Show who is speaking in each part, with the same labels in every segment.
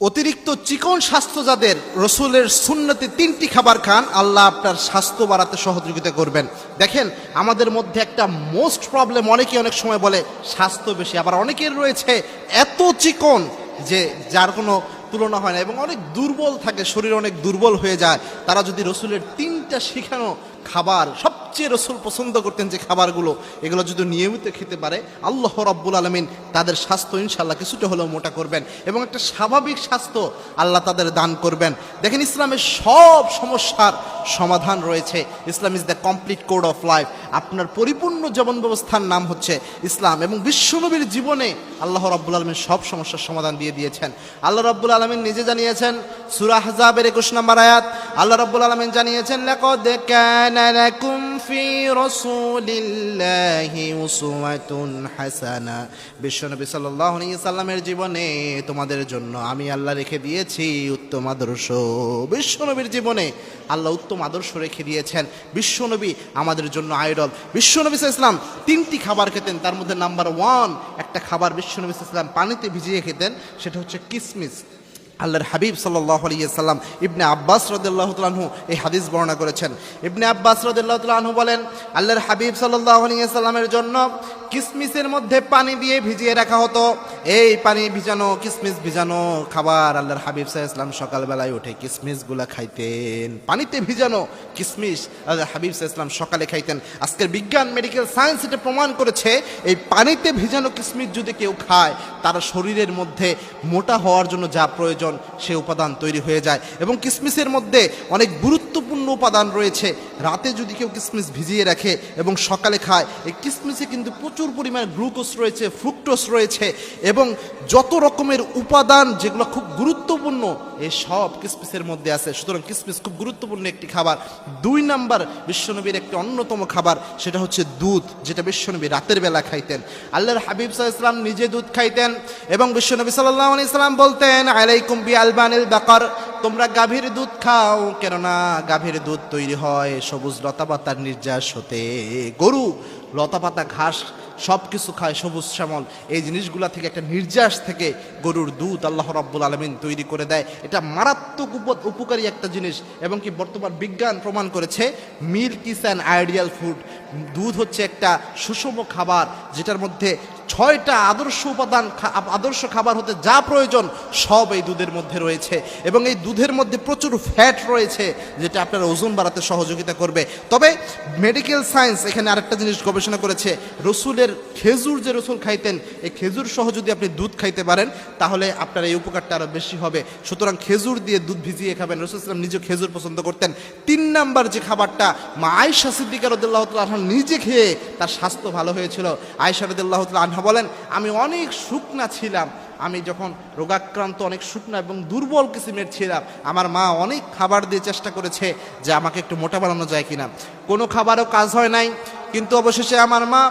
Speaker 1: অতিরিক্ত চিকন স্বাস্থ্য যাদের, রসুলের সুন্নতে 3টি খাবার খান, আল্লাহ আপনার স্বাস্থ্য বাড়াতে সহযোগিতা করবেন। দেখেন, আমাদের মধ্যে একটা মোস্ট প্রবলেম, অনেকে অনেক সময় বলে স্বাস্থ্য বেশি, আবার অনেকের রয়েছে এত চিকন যে যার কোনো তুলনা হয় না এবং অনেক দুর্বল থাকে, শরীর অনেক দুর্বল হয়ে যায়। তারা যদি রসুলের 3টা শিখানো খাবার, সবচেয়ে রসুল পছন্দ করতেন যে খাবারগুলো, এগুলো যদি নিয়মিত খেতে পারে, আল্লাহ রাব্বুল আলামিন তাদের স্বাস্থ্য ইনশাআল্লাহ কিছুটা হলেও মোটা করবেন এবং একটা স্বাভাবিক স্বাস্থ্য আল্লাহ তাদের দান করবেন। দেখেন, ইসলামের সব সমস্যার সমাধান রয়েছে। Islam is the complete code of life. আপনার পরিপূর্ণ জীবন ব্যবস্থার নাম হচ্ছে ইসলাম এবং বিশ্বনবীর জীবনে আল্লাহ রাব্বুল আলামিন সব সমস্যার সমাধান দিয়ে দিয়েছেন। আল্লাহ রাব্বুল আলামিন নিজে জানিয়েছেন, সূরা আহজাবের 21 নম্বর আয়াত, আল্লাহ রাব্বুল আলামিন জানিয়েছেন, লাকাদ কানা লাকুম ফি রাসূলিল্লাহি উসওয়াতুন হাসানা। বিশ্বনবী সাল্লাল্লাহু আলাইহি সাল্লামের জীবনে তোমাদের জন্য আমি আল্লাহ রেখে দিয়েছি উত্তম আদর্শ। বিশ্বনবীর জীবনে আল্লাহ উত্তম আদর্শ রেখে দিয়েছেন। বিশ্বনবী আমাদের জন্য আইডল। বিশ্বনবী সাল্লাল্লাহু আলাইহি সাল্লাম 3টি খাবার খেতেন, তার মধ্যে নাম্বার 1 একটা খাবার বিশ্বনবী সাল্লাল্লাহু আলাইহি সাল্লাম পানিতে ভিজিয়ে খেতেন, সেটা হচ্ছে কিসমিস। আল্লাহর হাবিব সাল্লাল্লাহু আলাইহি সাল্লাম ইবনে আব্বাস রাদিয়াল্লাহু তাআলা আনহু এই হাদিস বর্ণনা করেছেন। ইবনে আব্বাস রাদিয়াল্লাহু তাআলা আনহু বলেন, আল্লাহর হাবিব সাল্লাল্লাহু আলাইহি সাল্লামের জন্য কিসমিসের মধ্যে পানি দিয়ে ভিজিয়ে রাখা হতো। এই পানি ভিজানো, কিসমিস ভিজানো খাবার আল্লাহর হাবিব সাল্লাল্লাহু আলাইহি সাল্লাম সকালবেলায় উঠে কিসমিসগুলা খাইতেন। পানিতে ভিজানো কিসমিস আল্লাহর হাবিব সাল্লাল্লাহু আলাইহি সাল্লাম সকালে খাইতেন। আজকের বিজ্ঞান, মেডিকেল সায়েন্স এটা প্রমাণ করেছে, এই পানিতে ভিজানো কিসমিস যদি কেউ খায়, তার শরীরের মধ্যে মোটা হওয়ার জন্য যা প্রয়োজন সে উপাদান তৈরি হয়ে যায়। এবং কিসমিসের মধ্যে অনেক গুরুত্বপূর্ণ উপাদান রয়েছে। রাতে যদি কেউ কিসমিস ভিজিয়ে রাখে এবং সকালে খায়, এই কিসমিসে কিন্তু প্রচুর পরিমাণে গ্লুকোজ রয়েছে, ফ্রুক্টোজ রয়েছে এবং যত রকমের উপাদান যেগুলো খুব গুরুত্বপূর্ণ, এই সব কিসমিসের মধ্যে আছে। সুতরাং কিসমিস খুব গুরুত্বপূর্ণ একটি খাবার। 2 নাম্বার বিশ্বনবীর একটি অন্যতম খাবার, সেটা হচ্ছে দুধ, যেটা বিশ্বনবী রাতের বেলা খাইতেন। আল্লাহর হাবিব সাল্লাল্লাহু আলাইহি সাল্লাম নিজে দুধ খাইতেন এবং বিশ্বনবী সাল্লাল্লাহু আলাইহি সাল্লাম বলতেন, আলাইকুম বি আলবানিল বাকার, তোমরা গাভীর দুধ খাও, কেননা গাভীর দুধ তৈরি হয় সবুজ লতাপাতার নির্যাস হতে। গরু লতাপাতা, ঘাস সব কিছু খায়, সবুজ শ্যামল, এই জিনিসগুলা থেকে একটা নির্যাস থেকে গরুর দুধ আল্লাহ রাব্বুল আলামিন তৈরি করে দেয়। এটা মারাত্মক উপকারী একটা জিনিস এবং কি বর্তমান বিজ্ঞান প্রমাণ করেছে, milk is an ideal food. দুধ হচ্ছে একটা সুষম খাবার, যেটার মধ্যে 6টা আদর্শ উপাদান, আদর্শ খাবার হতে যা প্রয়োজন সব এই দুধের মধ্যে রয়েছে এবং এই দুধের মধ্যে প্রচুর ফ্যাট রয়েছে, যেটা আপনার ওজন বাড়াতে সহযোগিতা করবে। তবে মেডিকেল সায়েন্স এখানে আরেকটা জিনিস গবেষণা করেছে, রসুলের খেজুর যে রসুল খাইতেন, এই খেজুর সহ যদি আপনি দুধ খাইতে পারেন, তাহলে আপনার এই উপকারটা আরও বেশি হবে। সুতরাং খেজুর দিয়ে দুধ ভিজিয়ে খাবেন। রাসূল সাল্লাল্লাহু আলাইহি ওয়াসাল্লাম নিজে খেজুর পছন্দ করতেন। 3 নাম্বার যে খাবারটা, মা আয়েশা সিদ্দিকা রাদিয়াল্লাহু তাআলা আনহা নিজে খেয়ে তার স্বাস্থ্য ভালো হয়েছিল। আয়েশা রাদিয়াল্লাহু তাআলা আনহা বলেন, আমি অনেক শুকনা ছিলাম, আমি যখন রোগাক্রান্ত, অনেক শুকনা এবং দুর্বল কিসিমের ছিলাম, আমার মা অনেক খাবার দিয়ে চেষ্টা করেছে যে আমাকে একটু মোটা বানানো যায় কিনা, কোনো খাবারও কাজ হয় নাই। কিন্তু অবশেষে আমার মা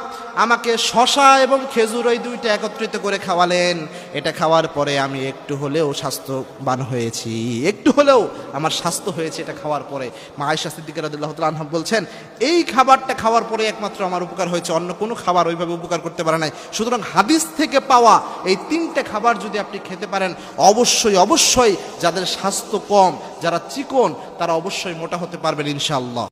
Speaker 1: আমাকে শশা এবং খেজুর ওই 2টা একত্রিত করে খাওয়ালেন। এটা খাওয়ার পরে আমি একটু হলেও স্বাস্থ্যবান হয়েছি, একটু হলেও আমার স্বাস্থ্য হয়েছে এটা খাওয়ার পরে। মা আয়েশা সিদ্দিকা রাদিয়াল্লাহু তাআলা আনহা বলছেন, এই খাবারটা খাওয়ার পরে একমাত্র আমার উপকার হয়েছে, অন্য কোনো খাবার ওইভাবে উপকার করতে পারে নাই। সুতরাং হাদিস থেকে পাওয়া এই 3টে খাবার যদি আপনি খেতে পারেন, অবশ্যই অবশ্যই যাদের স্বাস্থ্য কম, যারা চিকন, তারা অবশ্যই মোটা হতে পারবেন ইনশাআল্লাহ।